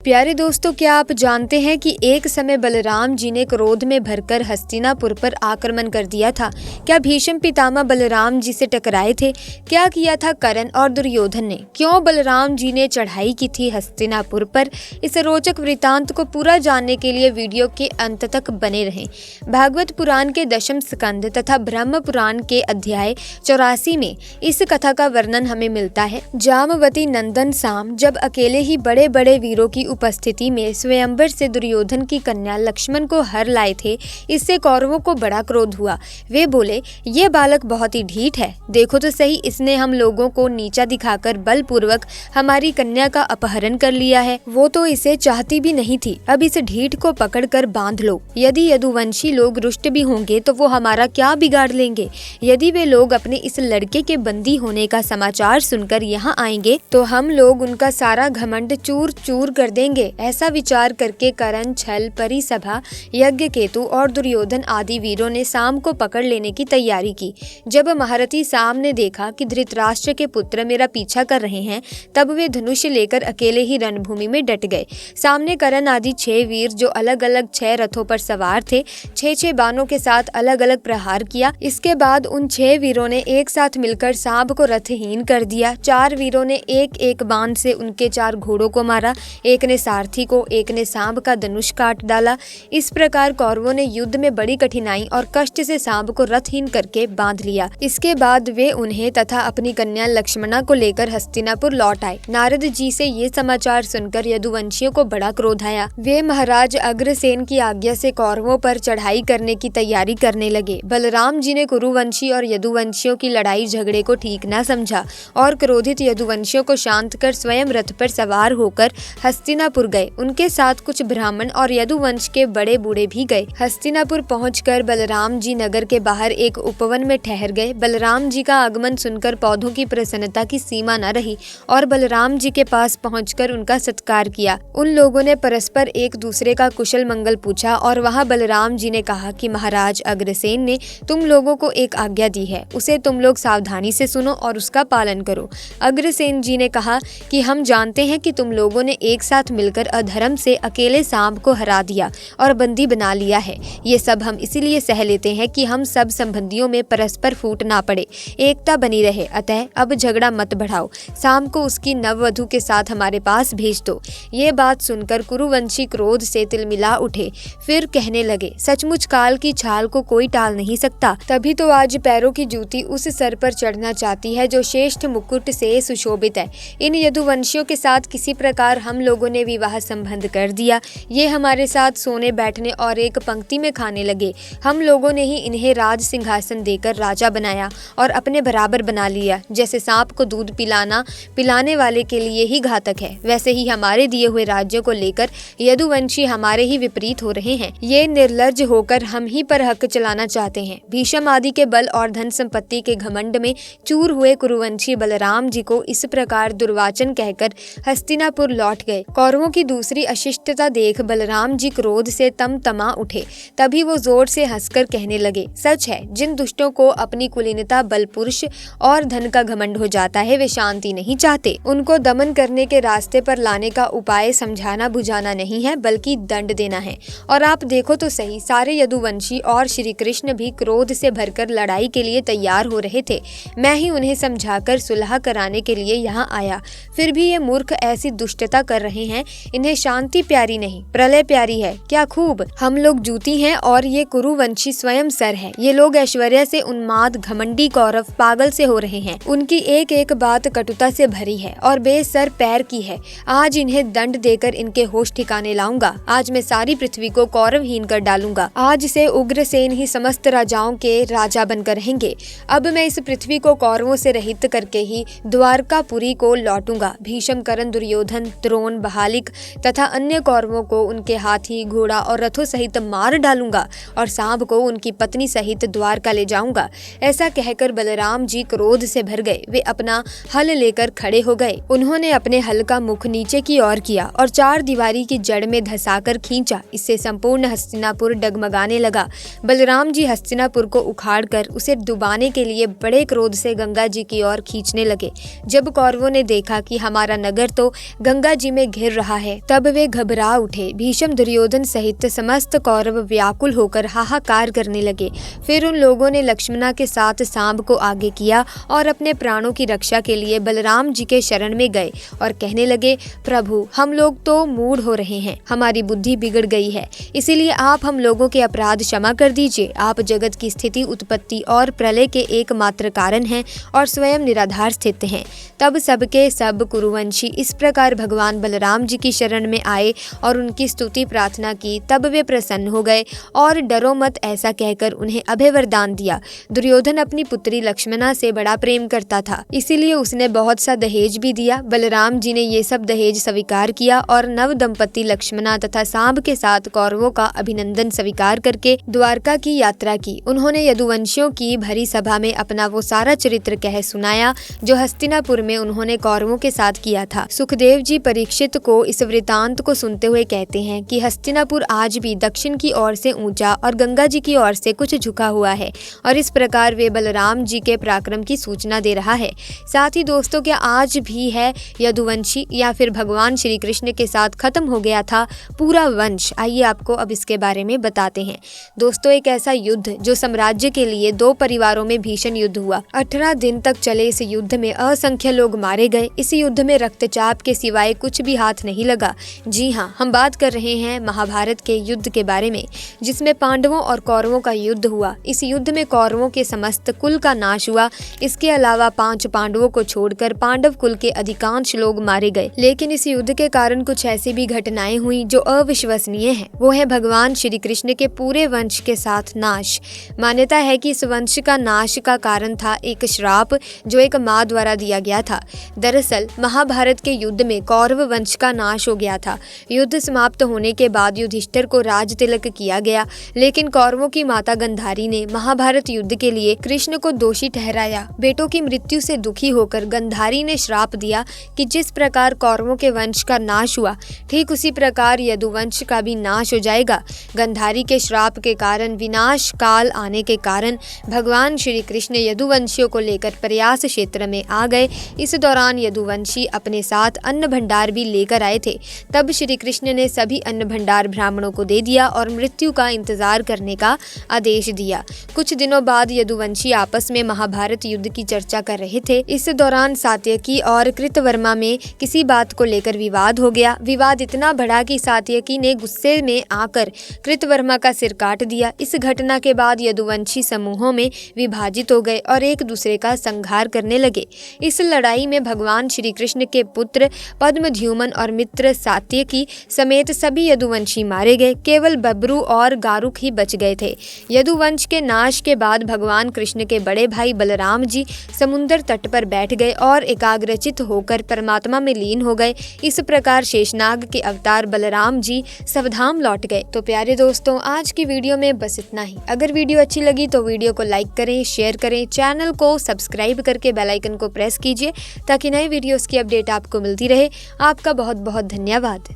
प्यारे दोस्तों, क्या आप जानते हैं कि एक समय बलराम जी ने क्रोध में भरकर हस्तिनापुर पर आक्रमण कर दिया था। क्या भीष्म पितामह बलराम जी से टकराए थे? क्या किया था कर्ण और दुर्योधन ने? क्यों बलराम जी ने चढ़ाई की थी हस्तिनापुर पर? इस रोचक वृतांत को पूरा जानने के लिए वीडियो के अंत तक बने रहें। भागवत पुराण के दशम स्कंद तथा ब्रह्म पुराण के अध्याय 84 में इस कथा का वर्णन हमें मिलता है। जामवती नंदन साम जब अकेले ही बड़े बड़े वीरों की उपस्थिति में स्वयंवर से दुर्योधन की कन्या लक्ष्मण को हर लाए थे, इससे कौरवों को बड़ा क्रोध हुआ। वे बोले, ये बालक बहुत ही ढीठ है, देखो तो सही, इसने हम लोगों को नीचा दिखाकर बलपूर्वक हमारी कन्या का अपहरण कर लिया है। वो तो इसे चाहती भी नहीं थी। अब इस ढीठ को पकड़कर बांध लो। यदि यदुवंशी लोग रुष्ट भी होंगे तो वो हमारा क्या बिगाड़ लेंगे? यदि वे लोग अपने इस लड़के के बंदी होने का समाचार सुनकर यहाँ आएंगे तो हम लोग उनका सारा घमंड चूर चूर कर देंगे। ऐसा विचार करके कर्ण, छल, परिसभा, यज्ञकेतु और दुर्योधन आदि वीरों ने साम को पकड़ लेने की तैयारी की। जब महारथी साम ने देखा कि धृतराष्ट्र के पुत्र मेरा पीछा कर रहे हैं, तब वे धनुष लेकर अकेले ही रणभूमि में डट गए। सामने कर्ण आदि 6 वीर जो अलग अलग 6 रथों पर सवार थे, 6 बाणों के साथ अलग अलग प्रहार किया। इसके बाद उन 6 वीरों ने एक साथ मिलकर सांब को रथहीन कर दिया। 4 वीरों ने एक एक बाण से उनके 4 घोड़ों को मारा, एक ने सारथी को, एक ने सांब का धनुष काट डाला। इस प्रकार कौरवों ने युद्ध में बड़ी कठिनाई और कष्ट से सांब को रथहीन करके बांध लिया। इसके बाद वे उन्हें तथा अपनी कन्या लक्ष्मणा को लेकर हस्तिनापुर लौट आए। नारद जी से ये समाचार सुनकर यदुवंशियों को बड़ा क्रोध आया। वे महाराज अग्रसेन की आज्ञा से कौरवों पर चढ़ाई करने की तैयारी करने लगे। बलराम जी ने कुरुवंशी और यदुवंशियों की लड़ाई झगड़े को ठीक न समझा और क्रोधित यदुवंशियों को शांत कर स्वयं रथ पर सवार होकर हस्तिनापुर गए। उनके साथ कुछ ब्राह्मण और यदुवंश के बड़े बूढ़े भी गए। हस्तिनापुर पहुंचकर बलराम जी नगर के बाहर एक उपवन में ठहर गए। बलराम जी का आगमन सुनकर पौधों की प्रसन्नता की सीमा न रही और बलराम जी के पास पहुंचकर उनका सत्कार किया। उन लोगों ने परस्पर एक दूसरे का कुशल मंगल पूछा और वहां बलराम जी ने कहा कि महाराज अग्रसेन ने तुम लोगों को एक आज्ञा दी है, उसे तुम लोग सावधानी से सुनो और उसका पालन करो। अग्रसेन जी ने कहा कि हम जानते हैं कि तुम लोगों ने एक साथ मिलकर अधर्म से अकेले सांब को हरा दिया और बंदी बना लिया है। ये सब हम इसीलिए सह लेते हैं कि हम सब संबंधियों में परस्पर फूट ना पड़े, एकता बनी रहे। अतः अब झगड़ा मत बढ़ाओ, सांब को उसकी नववधू के साथ हमारे पास भेज दो। ये बात सुनकर कुरुवंशी क्रोध से तिलमिला उठे। फिर कहने लगे, सचमुच काल की छाल को कोई टाल नहीं सकता। तभी तो आज पैरों की जूती उस सर पर चढ़ना चाहती है जो श्रेष्ठ मुकुट से सुशोभित है। इन यदुवंशियों के साथ किसी प्रकार हम लोगों ने विवाह संबंध कर दिया। ये हमारे साथ सोने बैठने और एक पंक्ति में खाने लगे। हम लोगों ने ही इन्हें राज सिंहासन देकर राजा बनाया और अपने बराबर बना लिया। जैसे सांप को दूध पिलाना पिलाने वाले के लिए ही घातक है, वैसे ही हमारे दिए हुए राज्यों को लेकर यदुवंशी हमारे ही विपरीत हो रहे हैं। ये निर्लज्ज होकर हम ही पर हक चलाना चाहते हैं। भीष्म आदि के बल और धन संपत्ति के घमंड में चूर हुए कुरुवंशी बलराम जी को इस प्रकार दुर्वाचन कहकर हस्तिनापुर लौट गए। कौरवों की दूसरी अशिष्टता देख बलराम जी क्रोध से तमा उठे। तभी वो जोर से हंसकर कहने लगे, सच है, जिन दुष्टों को अपनी कुलीनता, बल, पुरुष और धन का घमंड हो जाता है, वे शांति नहीं चाहते। उनको दमन करने के रास्ते पर लाने का उपाय समझाना बुझाना नहीं है, बल्कि दंड देना है। और आप देखो तो सही, सारे यदुवंशी और श्री कृष्ण भी क्रोध से भरकर लड़ाई के लिए तैयार हो रहे थे। मैं ही उन्हें समझाकर सुलह कराने के लिए यहाँ आया। फिर भी ये मूर्ख ऐसी दुष्टता कर रहे हैं। इन्हें शांति प्यारी नहीं, प्रलय प्यारी है। क्या खूब हम लोग जूती हैं और ये कुरुवंशी स्वयं सर है। ये लोग ऐश्वर्य से उन्माद, घमंडी कौरव पागल से हो रहे हैं। उनकी एक एक बात कटुता से भरी है और बेसर पैर की है। आज इन्हें दंड देकर इनके होश ठिकाने लाऊंगा। आज मैं सारी पृथ्वी को कौरवहीन कर डालूंगा। आज से उग्रसेन ही समस्त राजाओं के राजा बनकर रहेंगे। अब मैं इस पृथ्वी को कौरवों से रहित करके ही द्वारकापुरी को लौटूंगा। भीष्म, कर्ण, दुर्योधन, द्रोण, बहालिक तथा अन्य कौरवों को उनके हाथी, घोड़ा और रथों सहित मार डालूंगा और सांब को उनकी पत्नी सहित द्वारका ले जाऊंगा। ऐसा कहकर बलराम जी क्रोध से भर गए। वे अपना हल लेकर खड़े हो गए। उन्होंने अपने हल का मुख नीचे की ओर किया और 4 दीवारी की जड़ में धंसाकर खींचा। इससे संपूर्ण हस्तिनापुर डगमगाने लगा। बलराम जी हस्तिनापुर को उखाड़कर उसे डुबाने के लिए बड़े क्रोध से गंगा जी की ओर खींचने लगे। जब कौरवों ने देखा कि हमारा नगर तो गंगा जी में घिर घिर रहा है। तब वे घबरा उठे। भीष्म, दुर्योधन सहित समस्त कौरव व्याकुल होकर हाहाकार करने लगे। फिर उन लोगों ने लक्ष्मणा के साथ सांब को आगे किया और अपने प्राणों की रक्षा के लिए बलराम जी के शरण में गए और कहने लगे, प्रभु, हम लोग तो मूढ़ हो रहे हैं, हमारी बुद्धि बिगड़ गई है, इसीलिए आप हम लोगों के अपराध क्षमा कर दीजिए। आप जगत की स्थिति, उत्पत्ति और प्रलय के एकमात्र कारण हैं और स्वयं निराधार स्थित हैं। तब सबके सब कुरुवंशी इस प्रकार भगवान बलराम जी की शरण में आए और उनकी स्तुति प्रार्थना की। तब वे प्रसन्न हो गए और डरो मत ऐसा कहकर उन्हें अभय वरदान दिया। दुर्योधन अपनी पुत्री लक्ष्मणा से बड़ा प्रेम करता था, इसीलिए उसने बहुत सा दहेज भी दिया। बलराम जी ने ये सब दहेज स्वीकार किया और नव दंपति लक्ष्मणा तथा सांब के साथ कौरवों का अभिनंदन स्वीकार करके द्वारका की यात्रा की। उन्होंने यदुवंशियों की भरी सभा में अपना वो सारा चरित्र कह सुनाया जो हस्तिनापुर में उन्होंने कौरवों के साथ किया था। सुखदेव जी परीक्षित को इस वृतांत को सुनते हुए कहते हैं कि हस्तिनापुर आज भी दक्षिण की ओर से ऊंचा और गंगा जी की ओर से कुछ झुका हुआ है और इस प्रकार वे बलराम जी के पराक्रम की सूचना दे रहा है। साथ ही दोस्तों, क्या आज भी है यदुवंशी या फिर भगवान श्री कृष्ण के साथ खत्म हो गया था पूरा वंश? आइए आपको अब इसके बारे में बताते हैं। दोस्तों, एक ऐसा युद्ध जो साम्राज्य के लिए दो परिवारों में भीषण युद्ध हुआ। 18 दिन तक चले इस युद्ध में असंख्य लोग मारे गए। इस युद्ध में रक्तचाप के सिवाय कुछ भी हाथ नहीं लगा। जी हाँ, हम बात कर रहे हैं महाभारत के युद्ध के बारे में, जिसमें पांडवों और कौरवों का युद्ध हुआ। इस युद्ध में कौरवों के समस्त कुल का नाश हुआ। इसके अलावा 5 पांडवों को छोड़कर पांडव कुल के अधिकांश लोग मारे गए। लेकिन इस युद्ध के कारण कुछ ऐसी भी घटनाएं हुई जो अविश्वसनीय है। वो है भगवान श्री कृष्ण के पूरे वंश के साथ नाश। मान्यता है कि इस वंश का नाश का कारण था एक श्राप जो एक माँ द्वारा दिया गया था। दरअसल महाभारत के युद्ध में कौरव वंश का नाश हो गया था। युद्ध समाप्त होने के बाद युधिष्ठिर को राज तिलक किया गया, लेकिन कौरवों की माता गंधारी ने महाभारत युद्ध के लिए कृष्ण को दोषी ठहराया। बेटों की मृत्यु से दुखी होकर गंधारी ने श्राप दिया कि जिस प्रकार कौरवों के वंश का नाश हुआ, ठीक उसी प्रकार यदुवंश का भी नाश हो जाएगा। गंधारी के श्राप के कारण विनाश काल आने के कारण भगवान श्री कृष्ण यदुवंशियों को लेकर प्रयास क्षेत्र में आ गए। इस दौरान यदुवंशी अपने साथ अन्न भंडार भी लेकर आए थे। तब श्री कृष्ण ने सभी अन्न भंडार ब्राह्मणों को दे दिया और मृत्यु का इंतजार करने का आदेश दिया। कुछ दिनों बाद यदुवंशी आपस में महाभारत युद्ध की चर्चा कर रहे थे। इस दौरान सात्यकी और कृतवर्मा में किसी बात को लेकर विवाद हो गया। विवाद इतना बढ़ा कि सात्यकी ने गुस्से में आकर कृतवर्मा का सिर काट दिया। इस घटना के बाद यदुवंशी समूहों में विभाजित हो गए और एक दूसरे का संहार करने लगे। इस लड़ाई में भगवान श्री कृष्ण के पुत्र पद्मद्युम्न और मित्र सात्यकी समेत सभी यदुवंशी मारे गए। केवल बब्रू और गारुक ही बच गए थे। यदुवंश के नाश के बाद भगवान कृष्ण के बड़े भाई बलराम जी समुद्र तट पर बैठ गए और एकाग्रचित होकर परमात्मा में लीन हो गए। इस प्रकार शेषनाग के अवतार बलराम जी स्वधाम लौट गए। तो प्यारे दोस्तों, आज की वीडियो में बस इतना ही। अगर वीडियो अच्छी लगी तो वीडियो को लाइक करें, शेयर करें, चैनल को सब्सक्राइब करके बेल आइकन को प्रेस कीजिए ताकि नए वीडियोस की अपडेट आपको मिलती रहे। आपका बहुत बहुत धन्यवाद।